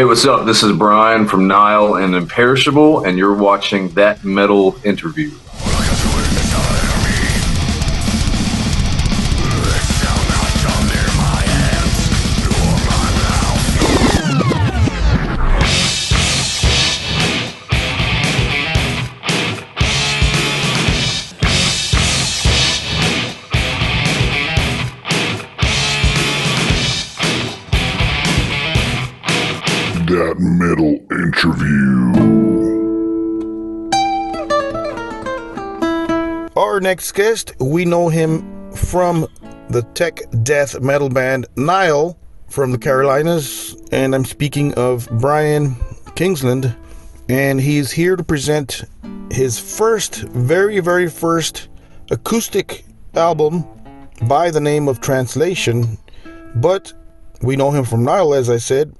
Hey, what's up? This is Brian from NILE and Imperishable, and you're watching That Metal Interview. That Metal Interview. Our next guest, we know him from the tech death metal band NILE from the Carolinas, and I'm speaking of Brian Kingsland, and he's here to present his very first acoustic album by the name of Translation. But we know him from NILE, as I said,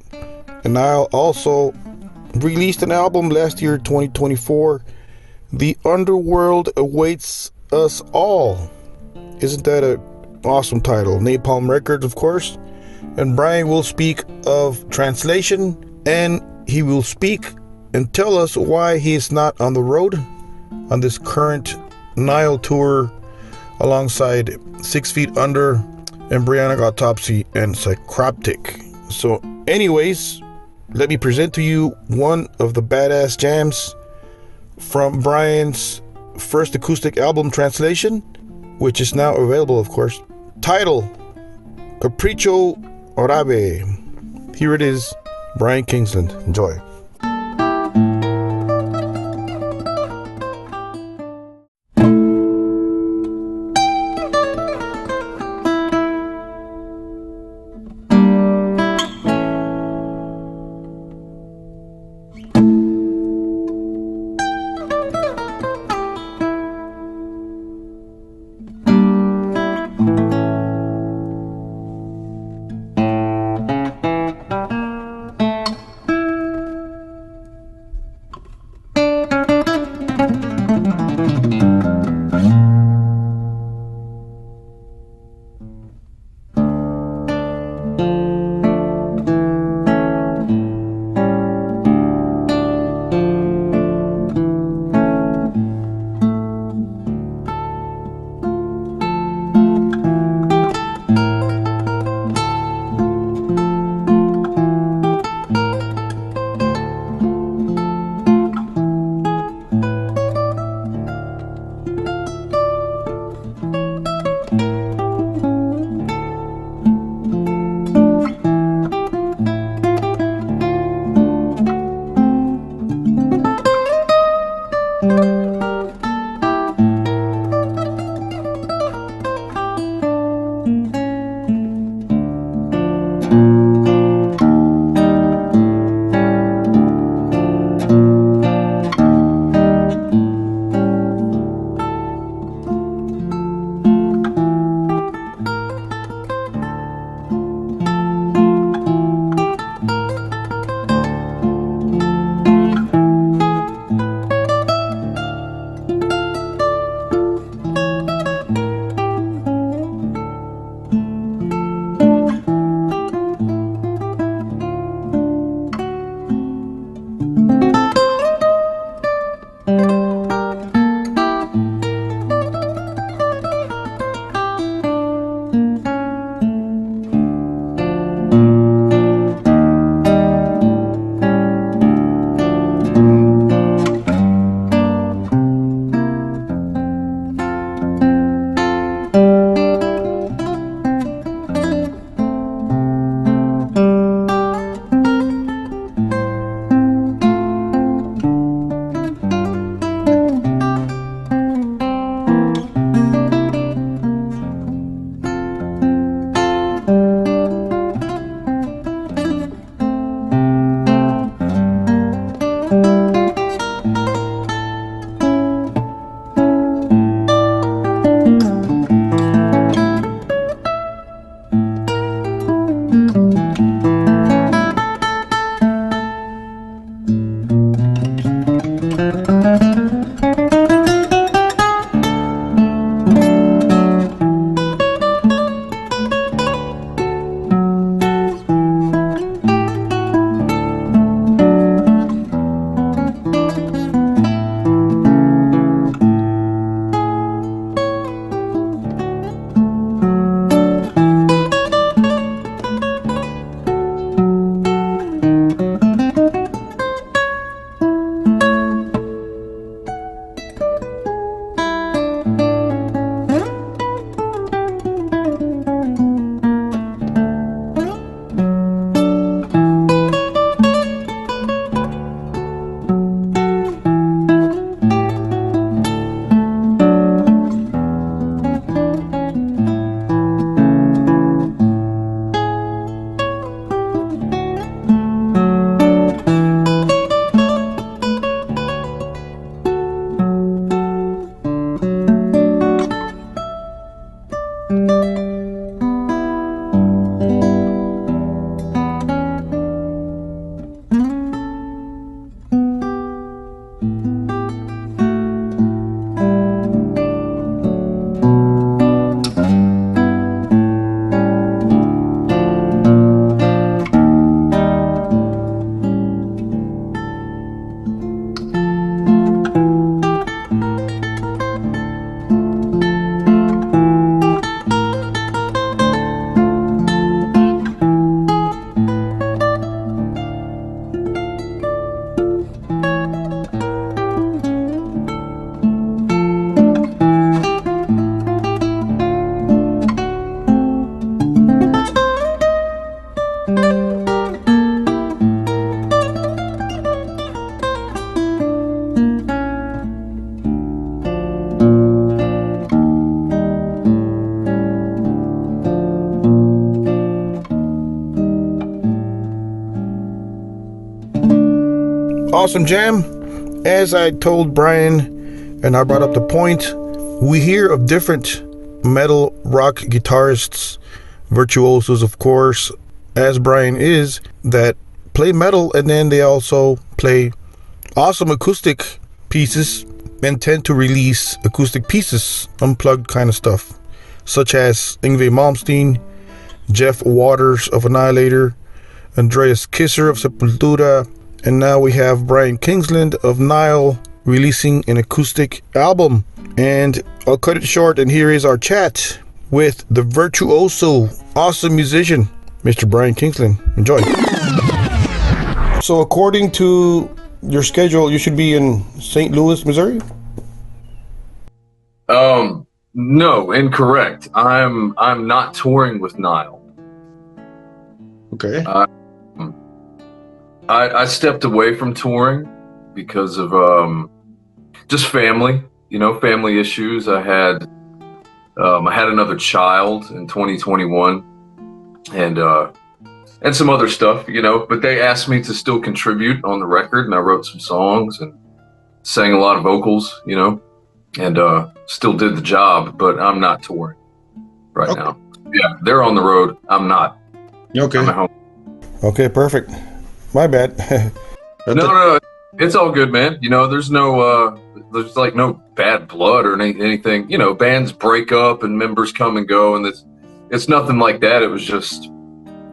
and NILE also released an album last year, 2024. The Underworld Awaits Us All. Isn't that an awesome title? Napalm Records, of course. And Brian will speak of Translation, and he will speak and tell us why he's not on the road on this current NILE tour alongside 6 Feet Under, Embryonic Autopsy, and Psychroptic. So anyways, let me present to you one of the badass jams from Brian's first acoustic album, Translation, which is now available, of course. Title, Capriccio Orabe. Here it is, Brian Kingsland. Enjoy. awesome jam. As I told Brian, and I brought up the point, we hear of different metal rock guitarists, virtuosos, of course, as Brian is, that play metal and then they also play awesome acoustic pieces and tend to release acoustic pieces, unplugged kind of stuff, such as Yngwie Malmsteen, Jeff Waters of Annihilator, Andreas Kisser of Sepultura, and now we have Brian Kingsland of NILE releasing an acoustic album. And I'll cut it short, and here is our chat with the virtuoso, awesome musician, Mr. Brian Kingsland. Enjoy. So according to your schedule, you should be in St. Louis, Missouri? No, incorrect. I'm not touring with NILE. Okay. I stepped away from touring because of just family, family issues. I had another child in 2021 and some other stuff, but they asked me to still contribute on the record, and I wrote some songs and sang a lot of vocals, and still did the job, but I'm not touring right now. Yeah, they're on the road. I'm not. Okay. I'm at home. Okay, perfect. My bad. No, it's all good, man. There's no bad blood or anything. Bands break up and members come and go, and it's nothing like that. It was just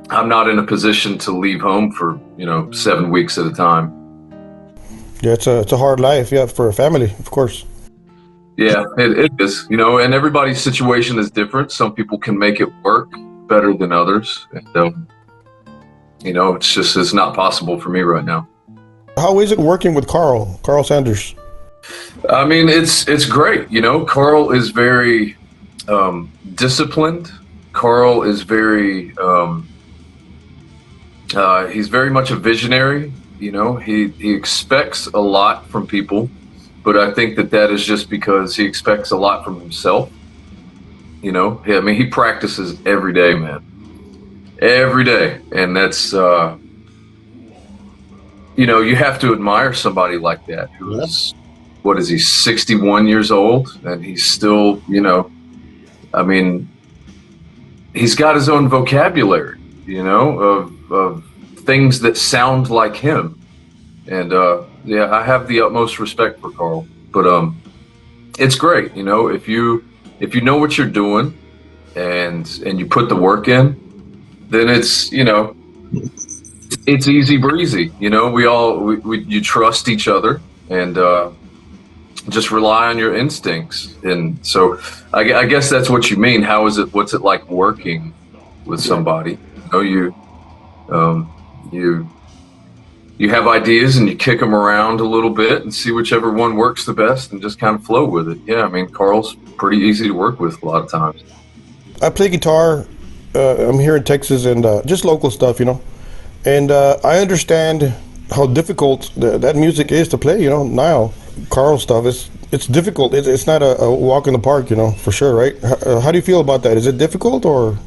I'm not in a position to leave home for 7 weeks at a time. Yeah, it's a hard life. Yeah, for a family, of course. Yeah, it is. And everybody's situation is different. Some people can make it work better than others. And, it's not possible for me right now. How is it working with Carl Sanders? I mean, it's great. Carl is very disciplined. Carl is very he's very much a visionary. He expects a lot from people, but I think that is just because he expects a lot from himself. He practices every day, man. Every day. And that's, you have to admire somebody like that who is, 61 years old, and he's still, he's got his own vocabulary, of things that sound like him. And, I have the utmost respect for Carl, but, it's great. If you know what you're doing and you put the work in, then it's easy breezy. You trust each other and just rely on your instincts. And so I guess that's what you mean. What's it like working with somebody? You have ideas and you kick them around a little bit and see whichever one works the best and just kind of flow with it. Yeah, Carl's pretty easy to work with a lot of times. I play guitar. I'm here in Texas and just local stuff, and I understand how difficult that music is to play, NILE, Carl stuff. It's difficult. It's not a walk in the park, for sure, right? How do you feel about that? Is it difficult or?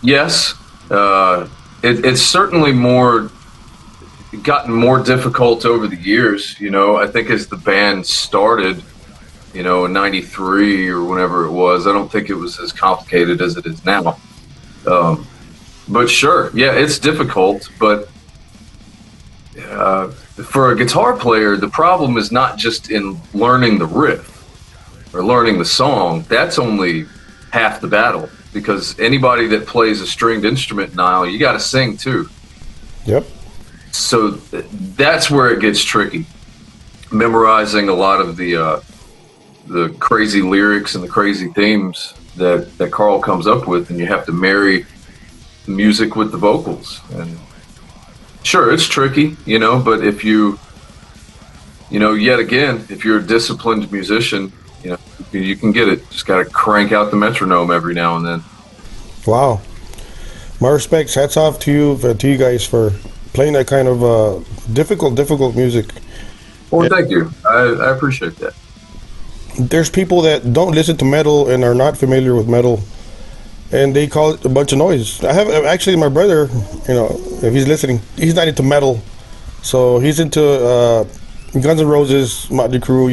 Yes. It's certainly gotten more difficult over the years. I think as the band started, in 93 or whenever it was, I don't think it was as complicated as it is now. But sure, yeah, it's difficult. But for a guitar player, the problem is not just in learning the riff or learning the song. That's only half the battle, because anybody that plays a stringed instrument now, you got to sing too. Yep. So that's where it gets tricky. Memorizing a lot of the crazy lyrics and the crazy themes that Carl comes up with, and you have to marry the music with the vocals. And sure, it's tricky, but if yet again, if you're a disciplined musician, you can get it. Just got to crank out the metronome every now and then. Wow. My respects. Hats off to you guys for playing that kind of difficult music. Well, thank you. I appreciate that. There's people that don't listen to metal and are not familiar with metal, and they call it a bunch of noise. I have actually my brother, if he's listening, he's not into metal, so he's into Guns N' Roses, Motley Crue,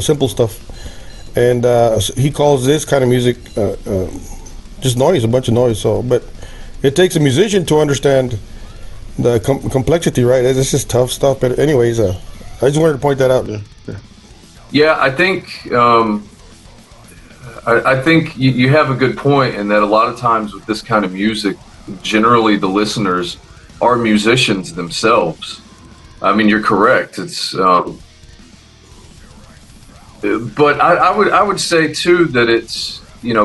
simple stuff, and he calls this kind of music just noise, a bunch of noise. So, but it takes a musician to understand the complexity, right? This is tough stuff. But anyways, I just wanted to point that out. Yeah, I think I think you have a good point in that a lot of times with this kind of music, generally the listeners are musicians themselves. I mean, you're correct. It's but I would say too that it's,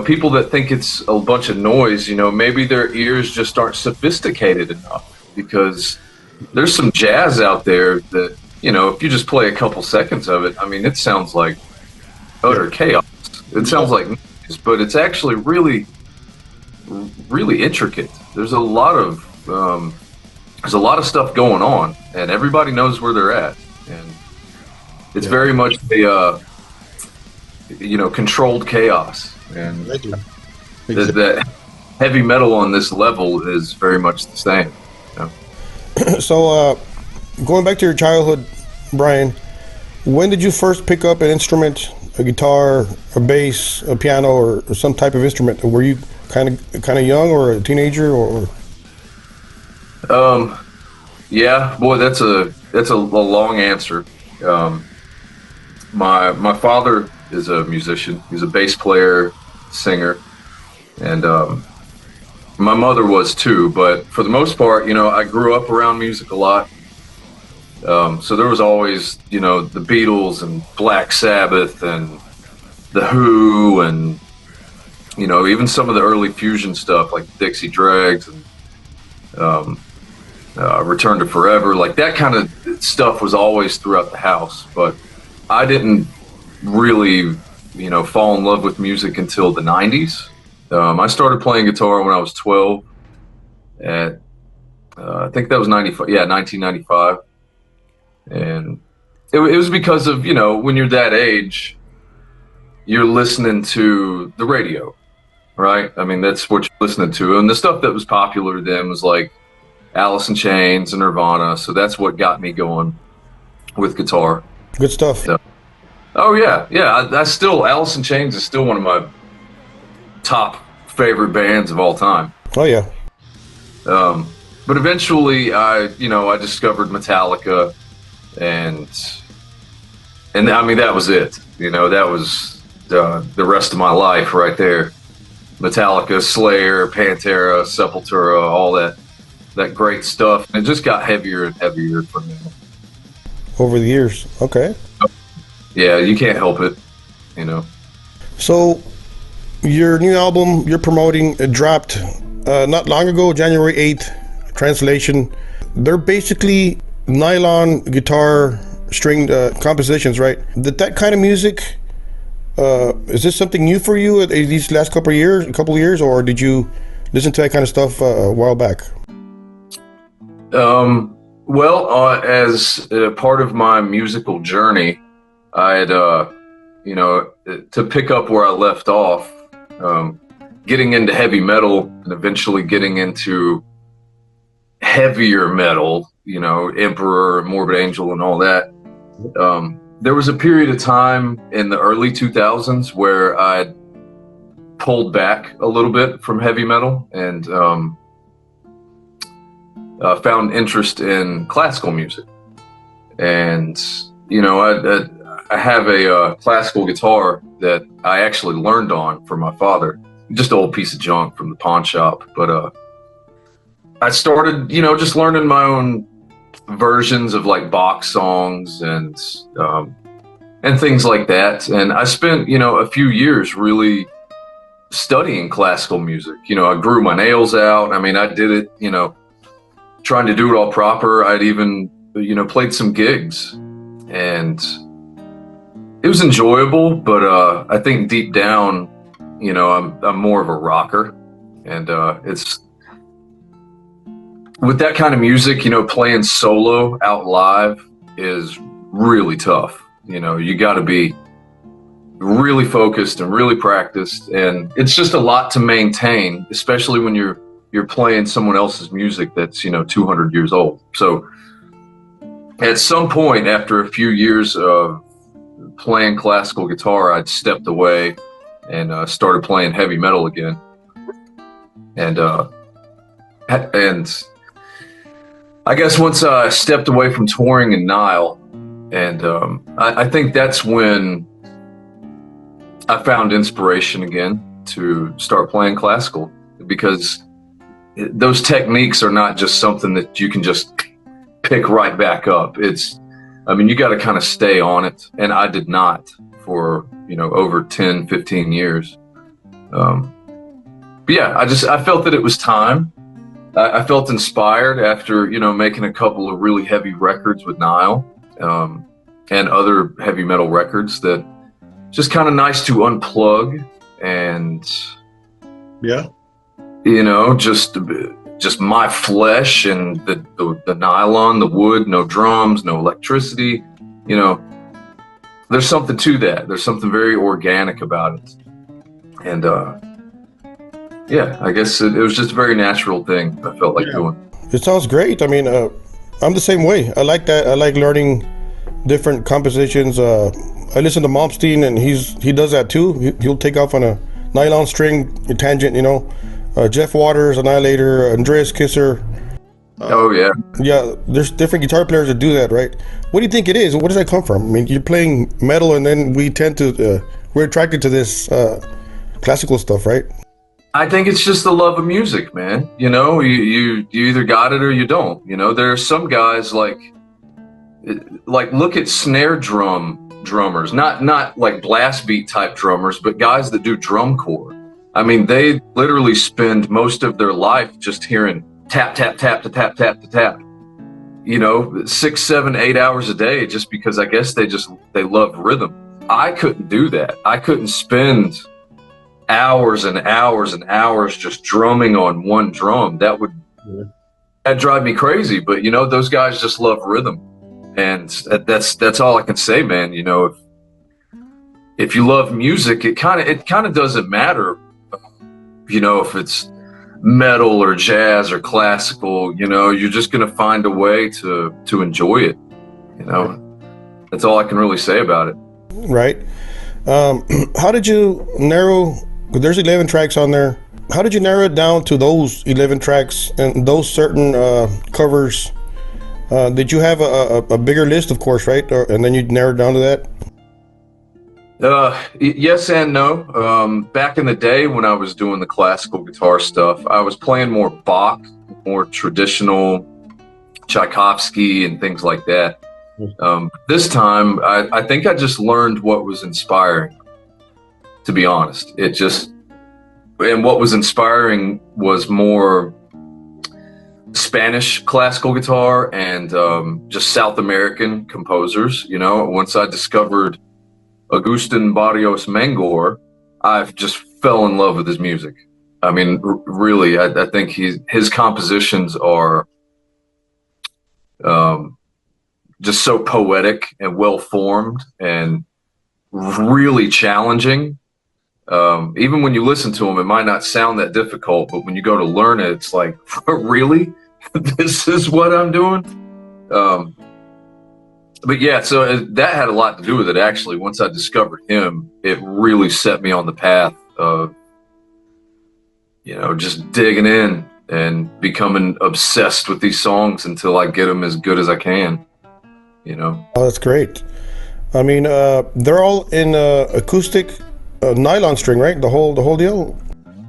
people that think it's a bunch of noise, maybe their ears just aren't sophisticated enough, because there's some jazz out there that, if you just play a couple seconds of it, I mean, it sounds like utter chaos. It sounds like noise, but it's actually really, really intricate. There's a lot of stuff going on, and everybody knows where they're at, and it's very much a controlled chaos. And that heavy metal on this level is very much the same. So, going back to your childhood, Brian, when did you first pick up an instrument, a guitar, a bass, a piano, or some type of instrument? Were you kind of young, or a teenager, or? Yeah, boy, that's a long answer. My father is a musician. He's a bass player, singer, and my mother was too. But for the most part, I grew up around music a lot. So there was always, the Beatles and Black Sabbath and The Who, and even some of the early fusion stuff like Dixie Dregs and Return to Forever, like that kind of stuff was always throughout the house. But I didn't really, fall in love with music until the 90s. I started playing guitar when I was 12 at, I think that was 1995. And it was because of, when you're that age, you're listening to the radio, right? I mean, that's what you're listening to. And the stuff that was popular then was like Alice in Chains and Nirvana. So that's what got me going with guitar. Good stuff. Oh yeah. I still, Alice in Chains is still one of my top favorite bands of all time. Oh yeah. But eventually I discovered Metallica, and I mean, that was it. That was the rest of my life right there. Metallica, Slayer, Pantera, Sepultura, all that great stuff. And it just got heavier and heavier for me over the years. Okay. Yeah, you can't help it, So your new album you're promoting, it dropped not long ago, January 8th, Translation. They're basically nylon guitar stringed compositions, right? That kind of music, is this something new for you these last couple of years, or did you listen to that kind of stuff a while back? Well, as part of my musical journey, I had, to pick up where I left off, getting into heavy metal and eventually getting into heavier metal, Emperor, Morbid Angel, and all that. There was a period of time in the early 2000s where I pulled back a little bit from heavy metal and found interest in classical music. And, I have a classical guitar that I actually learned on from my father, just an old piece of junk from the pawn shop. But I started, just learning my own versions of like Bach songs and things like that. And I spent, a few years really studying classical music. I grew my nails out. I mean, I did it, trying to do it all proper. I'd even, played some gigs, and it was enjoyable, but I think deep down, I'm more of a rocker, and it's with that kind of music, playing solo out live is really tough. You got to be really focused and really practiced, and it's just a lot to maintain, especially when you're playing someone else's music that's 200 years old. So at some point after a few years of playing classical guitar, I'd stepped away and started playing heavy metal again, and I guess once I stepped away from touring in NILE, and I think that's when I found inspiration again to start playing classical, because those techniques are not just something that you can just pick right back up. You got to kind of stay on it, and I did not for over 10, 15 years. But yeah, I felt that it was time. I felt inspired after making a couple of really heavy records with NILE, and other heavy metal records, that just kind of nice to unplug and just my flesh and the nylon, the wood, no drums, no electricity. There's something to that. There's something very organic about it. And I guess it was just a very natural thing I felt like doing. It sounds great. I'm the same way. I like that. I like learning different compositions. I listen to Malmsteen, and he does that too. He'll take off on a nylon string, a tangent, Jeff Waters, Annihilator, Andreas Kisser. Oh yeah. Yeah, there's different guitar players that do that, right? What do you think it is? Where does that come from? You're playing metal, and then we tend to we're attracted to this classical stuff, right? I think it's just the love of music, man. You either got it or you don't. There are some guys like look at snare drummers, not like blast beat type drummers, but guys that do drum corps. They literally spend most of their life just hearing tap, tap, tap, to tap, tap, to tap. 6, 7, 8 hours a day, just because I guess they love rhythm. I couldn't do that. I couldn't spend hours and hours and hours just drumming on one drum. That'd drive me crazy. But those guys just love rhythm, and that's all I can say, man. If you love music, it kind of doesn't matter, if it's metal or jazz or classical. You're just gonna find a way to enjoy it. That's all I can really say about it. Right. How did you narrow? There's 11 tracks on there. How did you narrow it down to those 11 tracks and those certain covers? Did you have a bigger list, of course, right? And then you narrowed down to that? Yes and no. Back in the day when I was doing the classical guitar stuff, I was playing more Bach, more traditional Tchaikovsky and things like that. This time, I think I just learned what was inspiring, to be honest. And what was inspiring was more Spanish classical guitar and just South American composers. Once I discovered Agustin Barrios Mangor, I've just fell in love with his music. Really, I think his compositions are just so poetic and well formed and really challenging. Even when you listen to them, it might not sound that difficult, but when you go to learn it, it's like, really? This is what I'm doing? But yeah, so that had a lot to do with it, actually. Once I discovered him, it really set me on the path of, just digging in and becoming obsessed with these songs until I get them as good as I can, Oh, that's great. They're all in acoustic nylon string, right? The whole deal?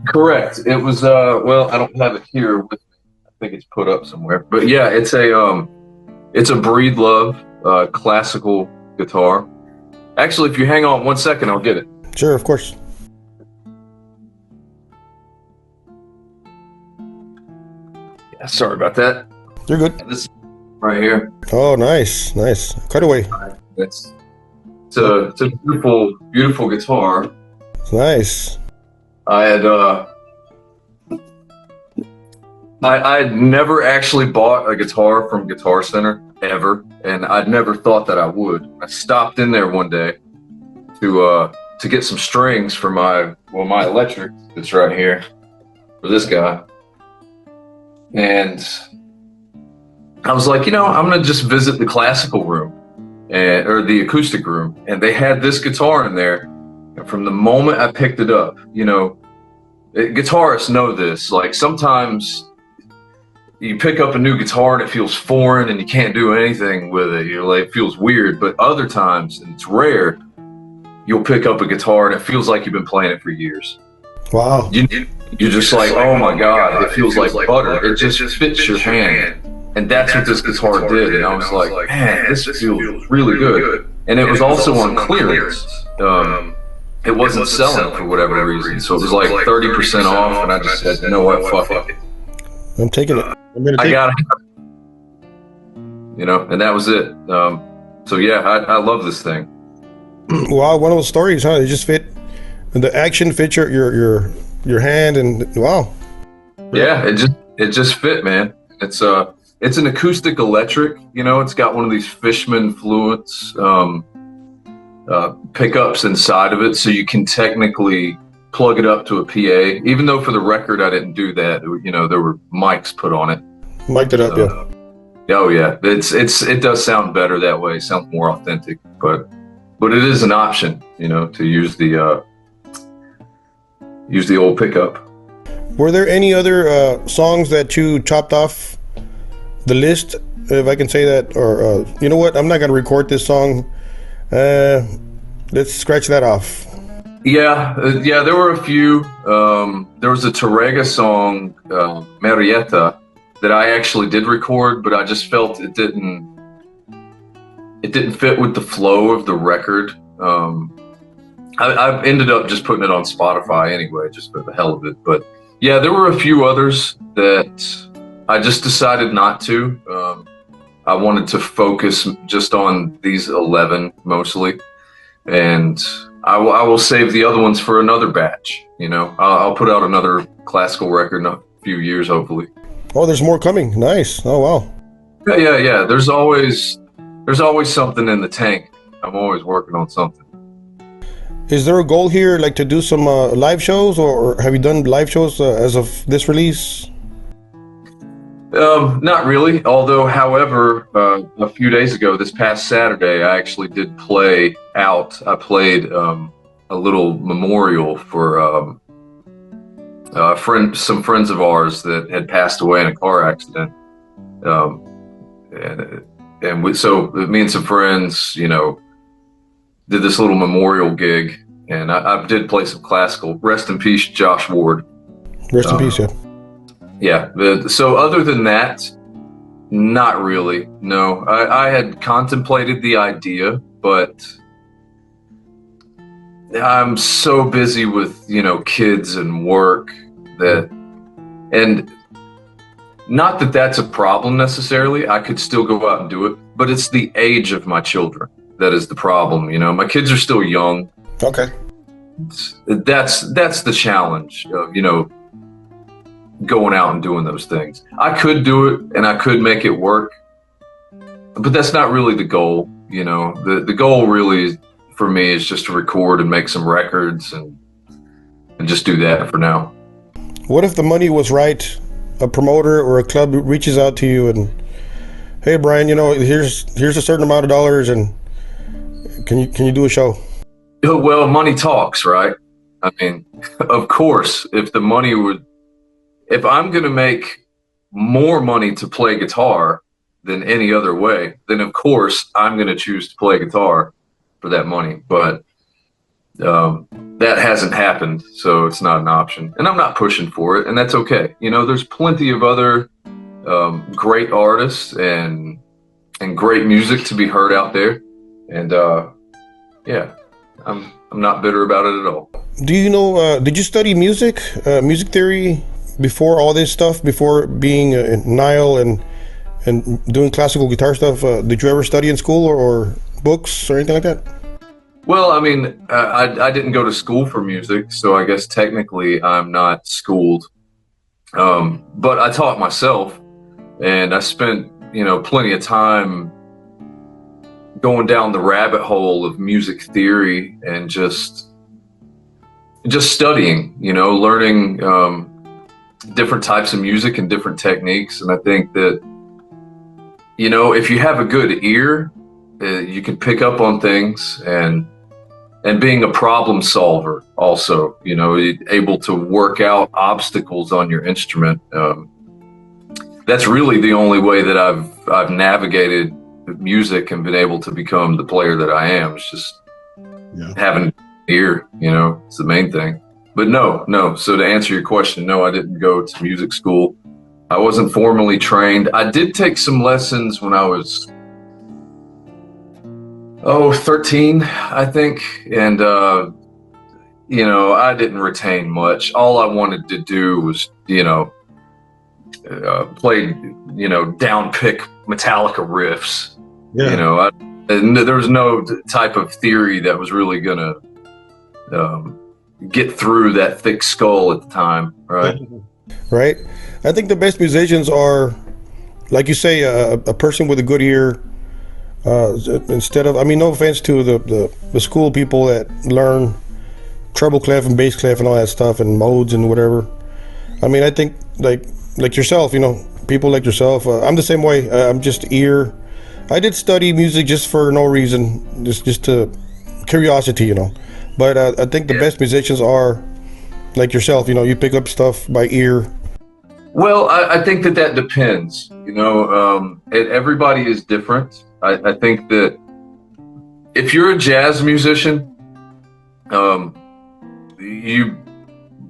Correct. It was, I don't have it here with me. I think it's put up somewhere. But yeah, it's a Breed Love classical guitar. Actually, if you hang on 1 second, I'll get it. Sure, of course. Yeah, sorry about that. You're good. This right here. Oh, nice. Cut away. It's a beautiful, beautiful guitar. It's nice. I had never actually bought a guitar from Guitar Center ever, and I'd never thought that I would. I stopped in there one day to to get some strings for my electric that's right here for this guy. And I was like, I'm going to just visit the classical room or the acoustic room. And they had this guitar in there. And from the moment I picked it up, guitarists know this. Like sometimes you pick up a new guitar and it feels foreign and you can't do anything with it. You're like, it feels weird. But other times, and it's rare, you'll pick up a guitar and it feels like you've been playing it for years. Wow. You're just like, oh my God, it feels like butter. It just fits your hand. And that's what this guitar did. And I was like, man, this feels really good. And it was also on clearance. It wasn't selling for whatever reason. So it was like 30% off. And I just said, you know what, fuck it. I'm taking it. I got it. And that was it. So yeah, I love this thing. Wow, one of those stories, huh? It just fit. The action fit your hand, and wow. Yeah, it just fit, man. It's an acoustic electric. It's got one of these Fishman Fluence pickups inside of it, so you can technically plug it up to a PA. Even though for the record I didn't do that, there were mics put on it. Mic'd it up, yeah. Oh yeah, it does sound better that way. It sounds more authentic, but it is an option, to use the old pickup. Were there any other songs that you chopped off the list, if I can say that, or you know what? I'm not gonna record this song. Let's scratch that off. Yeah, there were a few. There was a Tarrega song, Marietta, that I actually did record, but I just felt it didn't fit with the flow of the record. I ended up just putting it on Spotify anyway, just for the hell of it. But yeah, there were a few others that I just decided not to. I wanted to focus just on these 11 mostly, and I will save the other ones for another batch. I'll put out another classical record in a few years, hopefully. Oh, there's more coming. Nice. Oh, wow. Yeah. There's always something in the tank. I'm always working on something. Is there a goal here, like to do some live shows, or have you done live shows as of this release? Not really. Although, however, a few days ago, this past Saturday, I actually did play out. I played a little memorial for some friends of ours that had passed away in a car accident. So me and some friends, did this little memorial gig, and I did play some classical. Rest in peace, Josh Ward. Rest in peace, yeah. Yeah. So other than that, not really. No, I had contemplated the idea, but I'm so busy with, kids and work and not that that's a problem necessarily. I could still go out and do it, but it's the age of my children that is the problem. My kids are still young. Okay. That's the challenge of, going out and doing those things. I could do it and I could make it work, but that's not really the goal. The goal really for me is just to record and make some records and just do that for now. What if the money was right? A promoter or a club reaches out to you and, hey Brian, here's a certain amount of dollars, and can you do a show? Well, money talks, right? I mean, of course, if I'm going to make more money to play guitar than any other way, then of course I'm going to choose to play guitar for that money. But that hasn't happened, so it's not an option. And I'm not pushing for it, and that's okay. There's plenty of other great artists and great music to be heard out there. And yeah, I'm not bitter about it at all. Do you know, did you study music theory before all this stuff, before being in NILE and doing classical guitar stuff? Did you ever study in school or books or anything like that? Well, I mean, I didn't go to school for music, so I guess technically I'm not schooled. But I taught myself, and I spent, plenty of time going down the rabbit hole of music theory and just just studying, learning different types of music and different techniques. And I think that, if you have a good ear, you can pick up on things, and being a problem solver also, able to work out obstacles on your instrument. That's really the only way that I've navigated music and been able to become the player that I am. It's just having an ear, it's the main thing. But no. So to answer your question, no, I didn't go to music school. I wasn't formally trained. I did take some lessons when I was 13, I think. And, I didn't retain much. All I wanted to do was, play, down pick Metallica riffs. Yeah. And there was no type of theory that was really going to get through that thick skull at the time. Right. Right. I think the best musicians are, like you say, a person with a good ear. Instead of, no offense to the school people that learn treble clef and bass clef and all that stuff and modes and whatever. I think like yourself, people like yourself. I'm the same way. I'm just ear. I did study music just for no reason, just to curiosity, But I think the best musicians are like yourself. You pick up stuff by ear. Well, I think that depends. Everybody is different. I think that if you're a jazz musician, you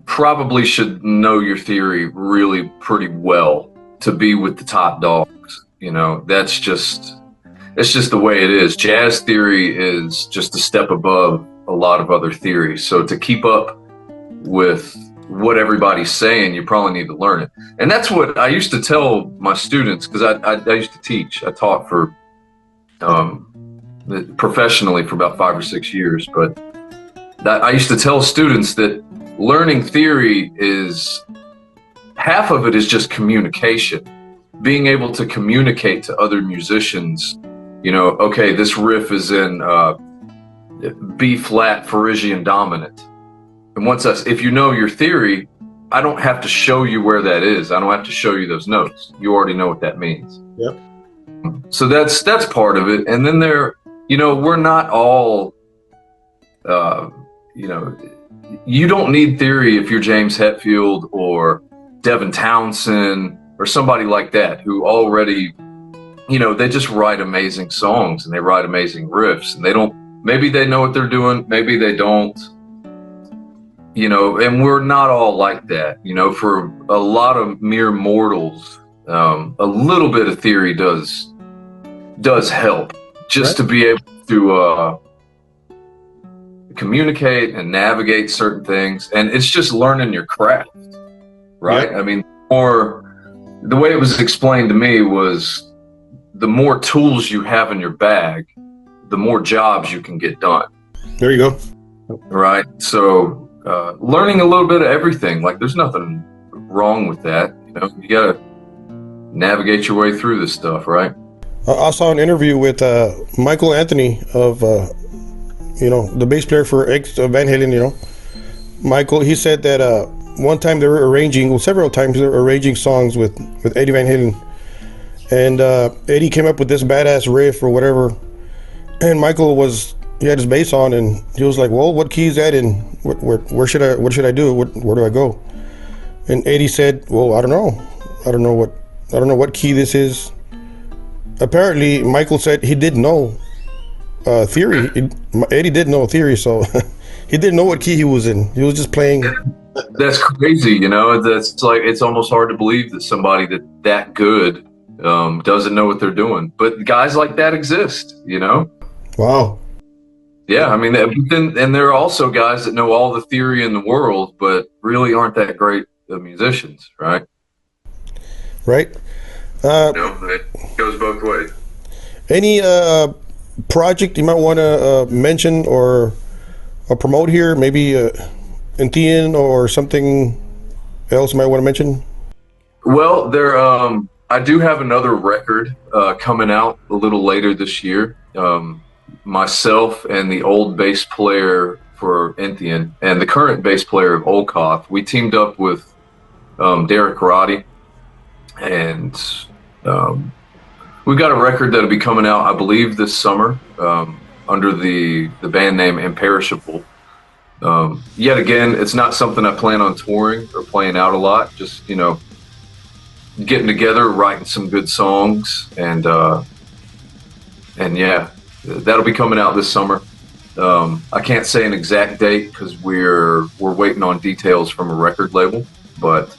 probably should know your theory really pretty well to be with the top dogs. It's just the way it is. Jazz theory is just a step above a lot of other theories. So to keep up with what everybody's saying, you probably need to learn it. And that's what I used to tell my students, because I used to teach. I taught for professionally for about 5 or 6 years, but I used to tell students that learning theory is half of it is just communication, being able to communicate to other musicians. Okay, this riff is in B flat Phrygian dominant, and if you know your theory, I don't have to show you where that is. I don't have to show you those notes. You already know what that means. Yep. So that's part of it. And then we're not all, you don't need theory if you're James Hetfield or Devin Townsend or somebody like that who already, they just write amazing songs and they write amazing riffs, and maybe they know what they're doing, maybe they don't, and we're not all like that. For a lot of mere mortals, a little bit of theory does help just to be able to communicate and navigate certain things. And it's just learning your craft, right? Yep. The way it was explained to me was the more tools you have in your bag, the more jobs you can get done. There you go. Right. So learning a little bit of everything, there's nothing wrong with that. You got to navigate your way through this stuff, right? I saw an interview with Michael Anthony of, the bass player for Van Halen, Michael, he said that one time they were arranging, several times they were arranging songs with Eddie Van Halen. And Eddie came up with this badass riff or whatever. And Michael he had his bass on, and he was like, well, what key is that in? What should I do? Where do I go? And Eddie said, well, I don't know. I don't know what key this is. Apparently, Michael said he didn't know theory. Eddie didn't know theory, so he didn't know what key he was in. He was just playing. That's crazy, That's it's almost hard to believe that somebody that good doesn't know what they're doing. But guys like that exist, Wow. Yeah, and there are also guys that know all the theory in the world, but really aren't that great of musicians, right? Right. It goes both ways. Any project you might want to mention or promote here? Maybe Intian or something else you might want to mention? Well, I do have another record coming out a little later this year. Myself and the old bass player for Enthean, and the current bass player of Olkoth. We teamed up with Derek Roddy, and we've got a record that'll be coming out, I believe, this summer under the band name Imperishable. Yet again, it's not something I plan on touring or playing out a lot. Just, you know, getting together, writing some good songs, and yeah, that'll be coming out this summer. I can't say an exact date because we're waiting on details from a record label, but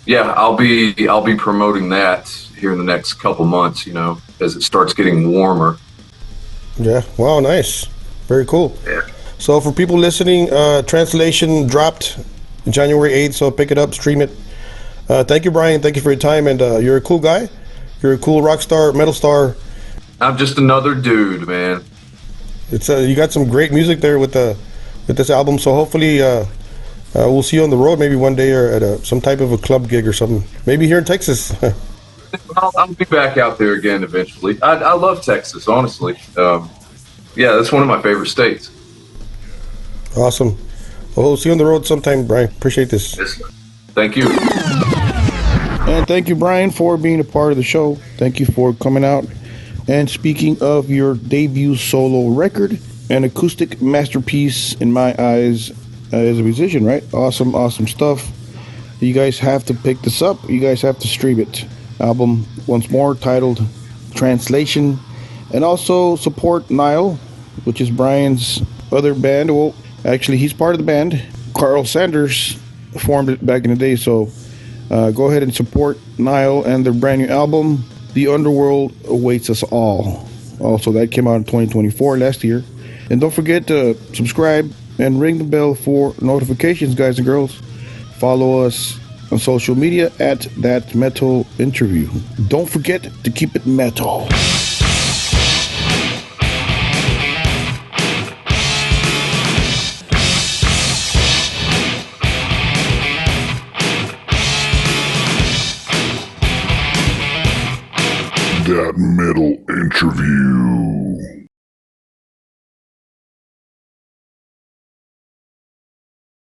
yeah, I'll be promoting that here in the next couple months, you know, as it starts getting warmer. Yeah. Wow. Nice. Very cool. Yeah. So for people listening, translation dropped January 8th. So pick it up, stream it. Thank you, Brian. Thank you for your time. And you're a cool guy. You're a cool rock star, metal star. I'm just another dude, man. It's you got some great music there with this album. So hopefully we'll see you on the road maybe one day or at some type of a club gig or something. Maybe here in Texas. I'll be back out there again eventually. I love Texas, honestly. Yeah, that's one of my favorite states. Awesome. Well, we'll see you on the road sometime, Brian. Appreciate this. Yes, thank you. And thank you, Brian, for being a part of the show. Thank you for coming out. And speaking of your debut solo record, an acoustic masterpiece in my eyes as a musician, right? Awesome, awesome stuff. You guys have to pick this up. You guys have to stream it. Album, once more, titled Translation. And also support NILE, which is Brian's other band. Well, actually, he's part of the band. Carl Sanders formed it back in the day, so go ahead and support NILE and their brand new album, The Underworld Awaits Us All. Also, that came out in 2024, last year. And don't forget to subscribe and ring the bell for notifications, guys and girls. Follow us on social media at That Metal Interview. Don't forget to keep it metal. That Metal Interview.